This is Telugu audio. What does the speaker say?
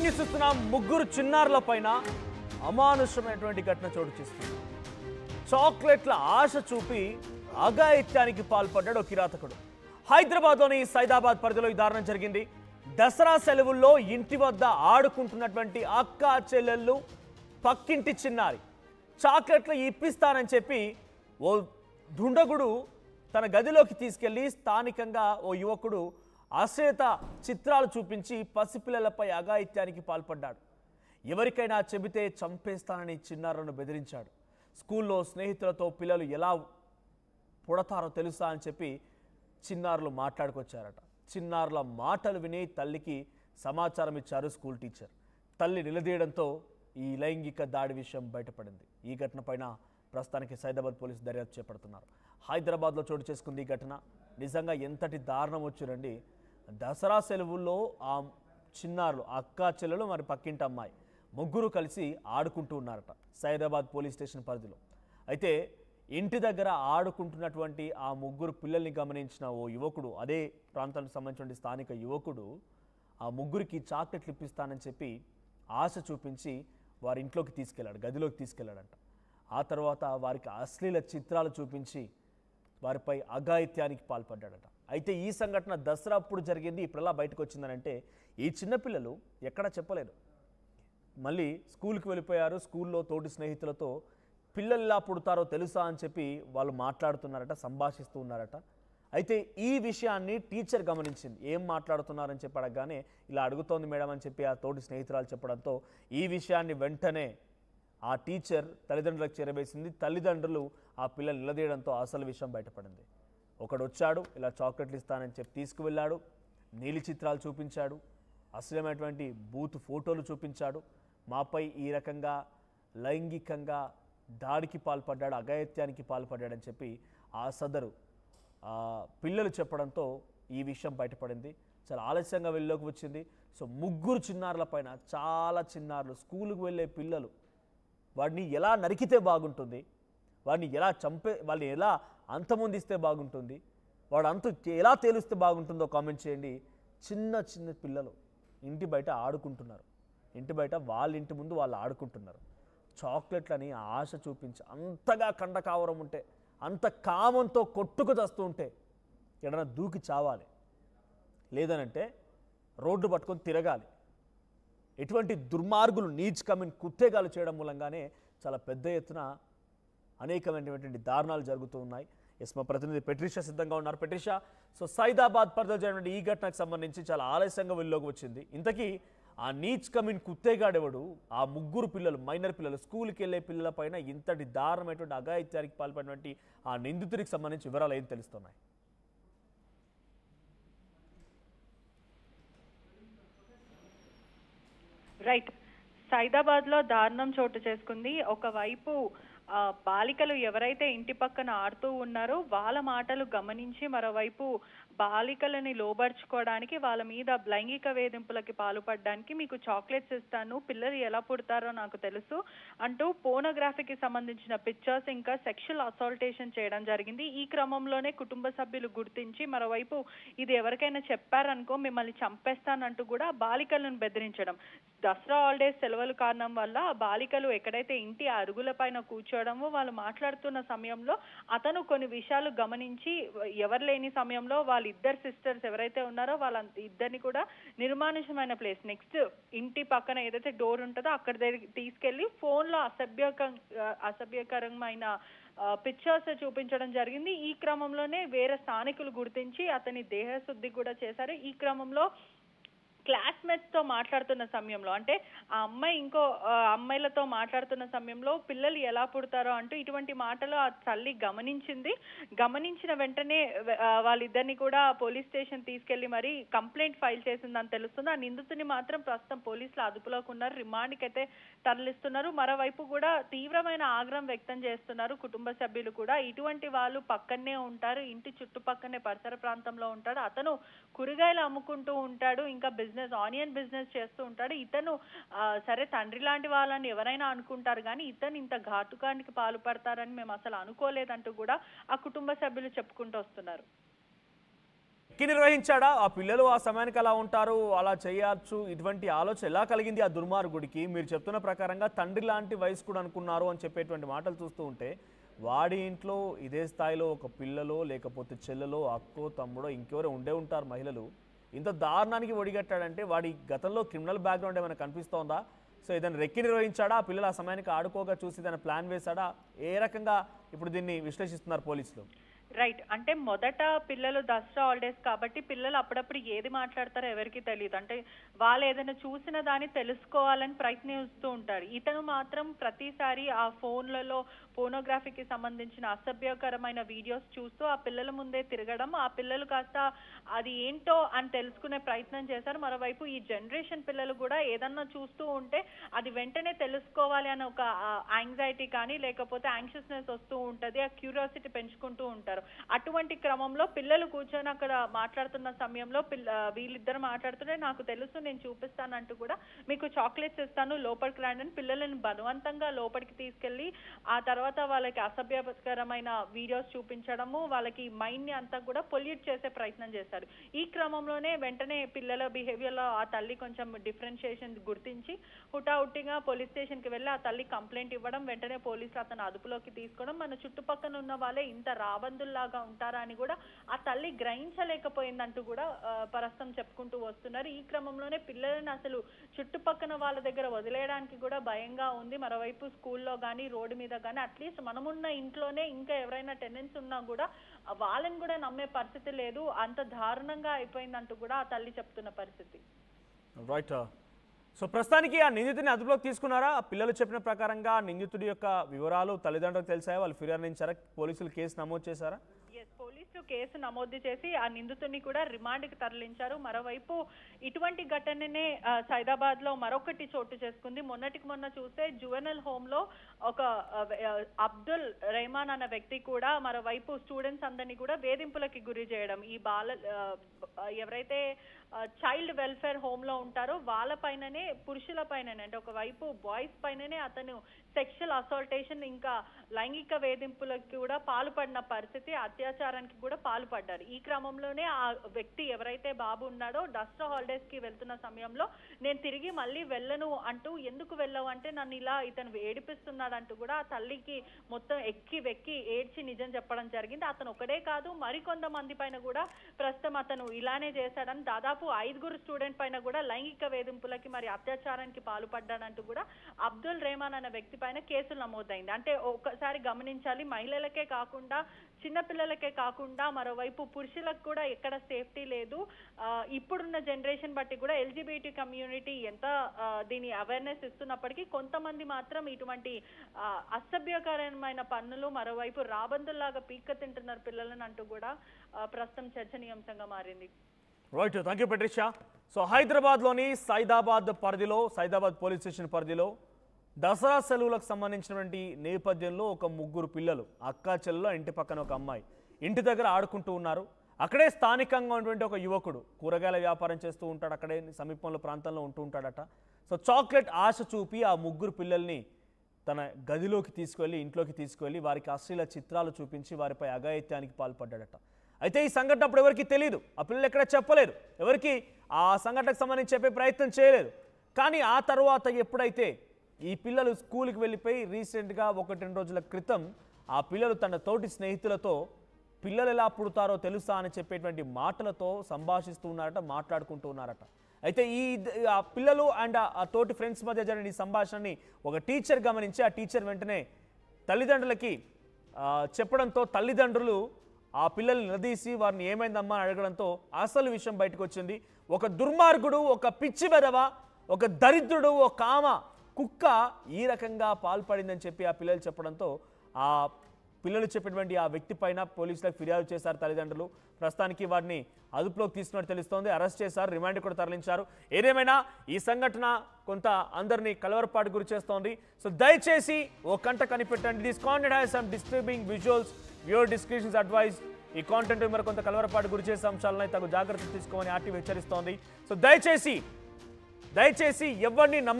న్యూస్ చూస్తున్న ముగ్గురు చిన్నారుల పైన అమానుషమైనటువంటి ఘటన చోటు చేసుకుంది. చాక్లెట్ల ఆశ చూపి అఘాయిత్యానికి పాల్పడ్డాడు ఒక కిరాతకుడు. హైదరాబాద్లోని సైదాబాద్ పరిధిలో ఈ దారుణం జరిగింది. దసరా సెలవుల్లో ఇంటి వద్ద ఆడుకుంటున్నటువంటి అక్క చెల్లెళ్ళు పక్కింటి చిన్నారి చాక్లెట్లు ఇప్పిస్తానని చెప్పి ఓ దుండగుడు తన గదిలోకి తీసుకెళ్లి స్థానికంగా ఓ యువకుడు అశ్లీత చిత్రాలు చూపించి పసిపిల్లలపై అఘాయిత్యానికి పాల్పడ్డాడు. ఎవరికైనా చెబితే చంపేస్తానని చిన్నారులను బెదిరించాడు. స్కూల్లో స్నేహితులతో పిల్లలు ఎలా పుడతారో తెలుసా అని చెప్పి చిన్నారులు మాట్లాడుకొచ్చారట. చిన్నారుల మాటలు విని తల్లికి సమాచారం ఇచ్చారు స్కూల్ టీచర్. తల్లి నిలదీయడంతో ఈ లైంగిక దాడి విషయం బయటపడింది. ఈ ఘటన పైన ప్రస్తుతానికి సైదాబాద్ పోలీసు దర్యాప్తు చేపడుతున్నారు. హైదరాబాద్లో చోటు చేసుకుంది ఈ ఘటన. నిజంగా ఎంతటి దారుణం వచ్చిరండి. దసరా సెలవుల్లో ఆ చిన్నారులు అక్క చెల్లెలు మరి పక్కింటి అమ్మాయి ముగ్గురు కలిసి ఆడుకుంటూ ఉన్నారట సైదాబాద్ పోలీస్ స్టేషన్ పరిధిలో. అయితే ఇంటి దగ్గర ఆడుకుంటున్నటువంటి ఆ ముగ్గురు పిల్లల్ని గమనించిన ఓ యువకుడు, అదే ప్రాంతానికి సంబంధించిన స్థానిక యువకుడు ఆ ముగ్గురికి చాక్లెట్లు ఇప్పిస్తానని చెప్పి ఆశ చూపించి వారి ఇంట్లోకి తీసుకెళ్ళాడు, గదిలోకి తీసుకెళ్ళాడంట. ఆ తర్వాత వారికి అశ్లీల చిత్రాలు చూపించి వారిపై అఘాయిత్యానికి పాల్పడ్డాడట. అయితే ఈ సంఘటన దసరా అప్పుడు జరిగింది. ఇప్పుడు ఎలా బయటకు వచ్చిందనంటే ఈ చిన్నపిల్లలు ఎక్కడా చెప్పలేరు. మళ్ళీ స్కూల్కి వెళ్ళిపోయారు. స్కూల్లో తోటి స్నేహితులతో పిల్లలు ఎలా పుడతారో తెలుసా అని చెప్పి వాళ్ళు మాట్లాడుతున్నారట, సంభాషిస్తూ ఉన్నారట. అయితే ఈ విషయాన్ని టీచర్ గమనించింది. ఏం మాట్లాడుతున్నారని చెప్పి అడగగానే ఇలా అడుగుతోంది మేడం అని చెప్పి ఆ తోటి స్నేహితురాలు చెప్పడంతో ఈ విషయాన్ని వెంటనే ఆ టీచర్ తల్లిదండ్రులకు చేరవేసింది. తల్లిదండ్రులు ఆ పిల్లలు నిలదీయడంతో అసలు విషయం బయటపడింది. ఒకడు వచ్చాడు, ఇలా చాక్లెట్లు ఇస్తానని చెప్పి తీసుకువెళ్ళాడు, నీలి చిత్రాలు చూపించాడు, అశ్లీలమైనటువంటి బూత్ ఫోటోలు చూపించాడు, మాపై ఈ రకంగా లైంగికంగా దాడికి పాల్పడ్డాడు, అఘాయిత్యానికి పాల్పడ్డాడని చెప్పి ఆ సదరు పిల్లలు చెప్పడంతో ఈ విషయం బయటపడింది. చాలా ఆలస్యంగా వెళ్ళలోకి వచ్చింది. సో ముగ్గురు చిన్నారుల పైన, చాలా చిన్నారులు, స్కూలుకు వెళ్ళే పిల్లలు, వాడిని ఎలా నరికితే బాగుంటుంది, వాడిని ఎలా అంతమొందిస్తే బాగుంటుంది, వాడు అంత ఎలా తేలిస్తే బాగుంటుందో కామెంట్ చేయండి. చిన్న చిన్న పిల్లలు ఇంటి బయట ఆడుకుంటున్నారు, ఇంటి బయట వాళ్ళ ఇంటి ముందు వాళ్ళు ఆడుకుంటున్నారు. చాక్లెట్లని ఆశ చూపించి అంతగా కండకావరం ఉంటే, అంత కామంతో కొట్టుకు తెస్తూ ఉంటే ఎడన దూకి చావాలి, లేదనంటే రోడ్డు పట్టుకొని తిరగాలి. ఎటువంటి దుర్మార్గులు నీచ్ కమిన్ కుత్తేగాలు చేయడం మూలంగానే చాలా పెద్ద ఎత్తున అనేకమైనటువంటి దారుణాలు జరుగుతూ ఉన్నాయి. మా ప్రతినిధి పెట్రిషా సిద్ధంగా ఉన్నారు. పెట్రిషా, సో సైదాబాద్ పరిధిలో జరిగిన ఈ ఘటనకు సంబంధించి చాలా ఆలస్యంగా వెళ్ళలోకి వచ్చింది. ఇంతకీ ఆ నీచ్ కమిన్ కుత్తేగాడెవడు? ఆ ముగ్గురు పిల్లలు, మైనర్ పిల్లలు, స్కూల్కి వెళ్ళే పిల్లల పైన ఇంతటి దారుణమైనటువంటి అఘాయిత్యానికి పాల్పడినటువంటి ఆ నిందితుడికి సంబంధించి వివరాలు ఏం తెలుస్తున్నాయి? రైట్, సైదాబాద్ లో దారుణం చోటు చేసుకుంది. ఒకవైపు బాలికలు ఎవరైతే ఇంటి పక్కన ఆడుతూ ఉన్నారో వాళ్ళ మాటలు గమనించి మరోవైపు బాలికలని లోబర్చుకోవడానికి, వాళ్ళ మీద లైంగిక వేధింపులకి పాల్పడడానికి మీకు చాక్లెట్స్ ఇస్తాను, పిల్లలు ఎలా పుడతారో నాకు తెలుసు అంటూ పోనోగ్రఫీకి సంబంధించిన పిక్చర్స్ ఇంకా సెక్షువల్ అసాల్టేషన్ చేయడం జరిగింది. ఈ క్రమంలోనే కుటుంబ సభ్యులు గుర్తించి మరోవైపు ఇది ఎవరికైనా చెప్పారనుకో మిమ్మల్ని చంపేస్తానంటూ కూడా బాలికలను బెదిరించడం. దసరా హాలిడేస్ సెలవుల కారణం వల్ల బాలికలు ఎక్కడైతే ఇంటి అరుగుల పైన కూర్చోవడమో వాళ్ళు మాట్లాడుతున్న సమయంలో అతను కొన్ని విషయాలు గమనించి ఎవరు లేని సమయంలో వాళ్ళిద్దరు సిస్టర్స్ ఎవరైతే ఉన్నారో వాళ్ళ ఇద్దరిని కూడా నిర్మానుషమైన ప్లేస్, నెక్స్ట్ ఇంటి పక్కన ఏదైతే డోర్ ఉంటుందో అక్కడ దగ్గర తీసుకెళ్లి ఫోన్లో అసభ్యకరమైన పిక్చర్స్ చూపించడం జరిగింది. ఈ క్రమంలోనే వేరే స్థానికులు గుర్తించి అతని దేహశుద్ధి కూడా చేశారు. ఈ క్రమంలో క్లాస్మేట్స్ తో మాట్లాడుతున్న సమయంలో, అంటే ఆ అమ్మాయి ఇంకో అమ్మాయిలతో మాట్లాడుతున్న సమయంలో పిల్లలు ఎలా పుడతారో అంటూ ఇటువంటి మాటలు ఆ తల్లి గమనించింది. గమనించిన వెంటనే వాళ్ళిద్దరిని కూడా పోలీస్ స్టేషన్ తీసుకెళ్లి మరి కంప్లైంట్ ఫైల్ చేసిందని తెలుస్తుంది. ఆ నిందితుని మాత్రం ప్రస్తుతం పోలీసులు అదుపులోకి ఉన్నారు, రిమాండ్కి అయితే తరలిస్తున్నారు. మరోవైపు కూడా తీవ్రమైన ఆగ్రహం వ్యక్తం చేస్తున్నారు కుటుంబ సభ్యులు కూడా. ఇటువంటి వాళ్ళు పక్కనే ఉంటారు, ఇంటి చుట్టుపక్కనే పరిసర ప్రాంతంలో ఉంటాడు, అతను కూరగాయలు అమ్ముకుంటూ ఉంటాడు, ఇంకా ఆనియన్ బిజినెస్ చేస్తూ ఉంటాడు. ఇతను సరే తండ్రి లాంటి వాళ్ళని ఎవరైనా అనుకుంటారు కానీ ఇతను ఇంత ఘాతుకానికి పాల్పడతారని మేము అసలు అనుకోలేదంటూ కూడా ఆ కుటుంబ సభ్యులు చెప్పుకుంటూ వస్తున్నారు. రెక్కి నిర్వహించాడా? ఆ పిల్లలు ఆ సమయానికి అలా ఉంటారు, అలా చేయొచ్చు, ఇటువంటి ఆలోచన ఎలా కలిగింది ఆ దుర్మార్గుడికి? మీరు చెప్తున్న ప్రకారంగా తండ్రి లాంటి వయస్కుడు అనుకున్నారు అని చెప్పేటువంటి మాటలు చూస్తూ ఉంటే వాడి ఇంట్లో ఇదే స్థాయిలో ఒక పిల్లలో లేకపోతే చెల్లలో అక్కో తమ్ముడో ఇంకెవరో ఉండే ఉంటారు మహిళలు. ఇంత దారుణానికి ఒడిగట్టాడంటే వాడి గతంలో క్రిమినల్ బ్యాక్గ్రౌండ్ ఏమైనా కనిపిస్తోందా? సో ఏదైనా రెక్కి నిర్వహించాడా? ఆ పిల్లలు ఆ సమయానికి ఆడుకోగా చూసి ఏదైనా ప్లాన్ వేశాడా? ఏ రకంగా ఇప్పుడు దీన్ని విశ్లేషిస్తున్నారు పోలీసులు? రైట్. అంటే మొదట పిల్లలు దసరా హాలిడేస్ కాబట్టి పిల్లలు అప్పుడప్పుడు ఏది మాట్లాడతారో ఎవరికి తెలియదు. అంటే వాళ్ళు ఏదైనా చూసిన దాన్ని తెలుసుకోవాలని ప్రయత్నిస్తూ ఉంటారు. ఇతను మాత్రం ప్రతిసారి ఆ ఫోన్లలో పోనోగ్రఫీకి సంబంధించిన అసభ్యకరమైన వీడియోస్ చూస్తూ ఆ పిల్లల ముందే తిరగడం, ఆ పిల్లలు కాస్త అది ఏంటో అని తెలుసుకునే ప్రయత్నం చేశారు. మరోవైపు ఈ జనరేషన్ పిల్లలు కూడా ఏదన్నా చూస్తూ ఉంటే అది వెంటనే తెలుసుకోవాలి అనే ఒక యాంగ్జైటీ కానీ లేకపోతే యాంగ్షియస్నెస్ వస్తూ ఉంటుంది, ఆ క్యూరియాసిటీ పెంచుకుంటూ ఉంటారు. అటువంటి క్రమంలో పిల్లలు కూర్చొని అక్కడ మాట్లాడుతున్న సమయంలో వీళ్ళిద్దరు మాట్లాడుతుంటే నాకు తెలుసు నేను చూపిస్తానంటూ కూడా మీకు చాక్లెట్స్ ఇస్తాను లోపలికి రండి అని పిల్లలను బలవంతంగా లోపలికి తీసుకెళ్లి ఆ తర్వాత వాళ్ళకి అసభ్యకరమైన వీడియోస్ చూపించడము, వాళ్ళకి మైండ్ ని అంతా కూడా పొల్యూట్ చేసే ప్రయత్నం చేశారు. ఈ క్రమంలోనే వెంటనే పిల్లల బిహేవియర్ లో ఆ తల్లి కొంచెం డిఫరెన్షియేషన్ గుర్తించి హుటాహుటిగా పోలీస్ స్టేషన్ కి వెళ్ళి ఆ తల్లి కంప్లైంట్ ఇవ్వడం, వెంటనే పోలీసులు అతను అదుపులోకి తీసుకోవడం, మన చుట్టుపక్కల ఉన్న వాళ్ళే ఇంత రాబందుల్లాగా ఉంటారా అని కూడా ఆ తల్లి గ్రహించలేకపోయిందంటూ కూడా ప్రస్తుతం చెప్పుకుంటూ వస్తున్నారు. ఈ క్రమంలోనే పిల్లలను అసలు చుట్టుపక్కల వాళ్ళ దగ్గర వదిలేయడానికి కూడా భయంగా ఉంది. మరోవైపు స్కూల్లో కానీ రోడ్డు మీద కానీ అట్లీస్ట్ మనమున్న ఇంట్లోనే ఇంకా ఎవరైనా టెనెంట్స్ ఉన్నా కూడా వాళ్ళని కూడా నమ్మే పరిస్థితి లేదు, అంత దారుణంగా అయిపోయిందంటూ కూడా ఆ తల్లి చెప్తున్న పరిస్థితి. రైట్. సో ప్రస్తుతానికి ఆ నిందితుడిని అదుపులోకి తీసుకున్నారా? ఆ పిల్లలు చెప్పిన ప్రకారంగా నిందితుడి యొక్క వివరాలు తల్లిదండ్రులకు తెలిసాయా? వాళ్ళు ఫిర్యాదు ఇచ్చారా? పోలీసులు కేసు నమోదు చేశారా? పోలీసులు కేసు నమోదు చేసి ఆ నిందితుడిని కూడా రిమాండ్కి తరలించారు. మరోవైపు ఇటువంటి ఘటననే సైదాబాద్ లో మరొకటి చోటు చేసుకుంది. మొన్నటికి మొన్న చూస్తే జువెనల్ హోమ్ లో ఒక అబ్దుల్ రెహమాన్ అన్న వ్యక్తి కూడా మరోవైపు స్టూడెంట్స్ అందరినీ కూడా వేధింపులకి గురి చేయడం, ఈ ఎవరైతే చైల్డ్ వెల్ఫేర్ హోమ్ లో ఉంటారో వాళ్ళ పైననే పురుషుల పైననే అంటే ఒకవైపు బాయ్స్ పైననే అతను సెక్షువల్ అసాల్టేషన్ ఇంకా లైంగిక వేధింపులకు కూడా పాల్పడిన పరిస్థితి, అత్యాచారానికి కూడా పాల్పడ్డారు. ఈ క్రమంలోనే ఆ వ్యక్తి ఎవరైతే బాబు ఉన్నాడో దసరా హాలిడేస్ కి వెళ్తున్న సమయంలో నేను తిరిగి మళ్ళీ వెళ్ళను అంటూ, ఎందుకు వెళ్ళవు అంటే నన్ను ఇలా ఇతను ఏడిపిస్తున్నాడంటూ కూడా ఆ తల్లికి మొత్తం ఎక్కి వెక్కి ఏడ్చి నిజం చెప్పడం జరిగింది. అతను ఒకడే కాదు మరికొంతమంది పైన కూడా ప్రస్తుతం అతను ఇలానే చేశాడని, దాదాపు 5 స్టూడెంట్ పైన కూడా లైంగిక వేధింపులకి మరి అత్యాచారానికి పాల్పడ్డాడంటూ కూడా అబ్దుల్ రెహమాన్ అనే వ్యక్తి పైన కేసులు నమోదైంది. అంటే ఒకసారి గమనించాలి, మహిళలకే కాకుండా చిన్నపిల్లలకే కాకుండా మరోవైపు పురుషులకు కూడా ఎక్కడ సేఫ్టీ లేదు. ఇప్పుడున్న జనరేషన్ బట్టి కూడా ఎల్జిబిటి కమ్యూనిటీ ఎంత దీని అవేర్నెస్ ఇస్తున్నప్పటికీ కొంతమంది మాత్రం ఇటువంటి అసభ్యకరమైన పనులు మరోవైపు రాబందుల్లాగా పీక్క తింటున్నారు పిల్లలను అంటూ కూడా ప్రస్తుతం చర్చనీయాంశంగా మారింది. Right, thank you పెట్రిషా. సో హైదరాబాద్లోని సైదాబాద్ పరిధిలో, సైదాబాద్ పోలీస్ స్టేషన్ పరిధిలో దసరా సెలవులకు సంబంధించినటువంటి నేపథ్యంలో ఒక 3 పిల్లలు అక్కా చెల్లెలు, ఇంటి పక్కన ఒక అమ్మాయి ఇంటి దగ్గర ఆడుకుంటూ ఉన్నారు. అక్కడే స్థానికంగా ఉన్నటువంటి ఒక యువకుడు కూరగాయల వ్యాపారం చేస్తూ ఉంటాడు, అక్కడే సమీపంలో ప్రాంతంలో ఉంటూ ఉంటాడట. సో చాక్లెట్ ఆశ చూపి ఆ 3 పిల్లల్ని తన గదిలోకి తీసుకువెళ్ళి ఇంట్లోకి తీసుకువెళ్ళి వారికి అశ్లీల చిత్రాలు చూపించి వారిపై అఘాయిత్యానికి పాల్పడ్డాడట. అయితే ఈ సంఘటన అప్పుడు ఎవరికి తెలియదు, ఆ పిల్లలు ఎక్కడ చెప్పలేదు, ఎవరికి ఆ సంఘటనకు సంబంధించి చెప్పే ప్రయత్నం చేయలేదు. కానీ ఆ తర్వాత ఎప్పుడైతే ఈ పిల్లలు స్కూల్కి వెళ్ళిపోయి రీసెంట్గా 1-2 రోజుల క్రితం ఆ పిల్లలు తన తోటి స్నేహితులతో పిల్లలు ఎలా పుడతారో తెలుసా అని చెప్పేటువంటి మాటలతో సంభాషిస్తూ ఉన్నారట, మాట్లాడుకుంటూ ఉన్నారట. అయితే ఆ పిల్లలు అండ్ ఆ తోటి ఫ్రెండ్స్ మధ్య జరిగిన ఈ సంభాషణని ఒక టీచర్ గమనించి ఆ టీచర్ వెంటనే తల్లిదండ్రులకి చెప్పడంతో తల్లిదండ్రులు ఆ పిల్లల్ని నిలదీసి వారిని ఏమైందమ్మా అని అడగడంతో అసలు విషయం బయటకు వచ్చింది. ఒక దుర్మార్గుడు, ఒక పిచ్చి బెదవ, ఒక దరిద్రుడు, ఒక కామ కుక్క ఈ రకంగా పాల్పడిందని చెప్పి ఆ పిల్లలు చెప్పడంతో ఆ పిల్లలు చెప్పినటువంటి ఆ వ్యక్తి పైన పోలీసులకు ఫిర్యాదు చేశారు తల్లిదండ్రులు. ప్రస్తుతానికి వారిని అదుపులోకి తీసుకున్నట్టు తెలుస్తోంది, అరెస్ట్ చేశారు, రిమాండ్ కూడా తరలించారు. ఏదేమైనా ఈ సంఘటన కొంత అందరినీ కలవరపాటు గురి చేస్తోంది. సో దయచేసి ఓ కంట కనిపెట్టండి. This content has some disturbing visuals, viewer discretion advised. ఈ కాంటెంట్ మరి కొంత కలవరపాటు గురి చేసే అంశాలను తగు జాగ్రత్తలు తీసుకోమని ఆర్టీవీ హెచ్చరిస్తోంది. సో దయచేసి ఎవరిని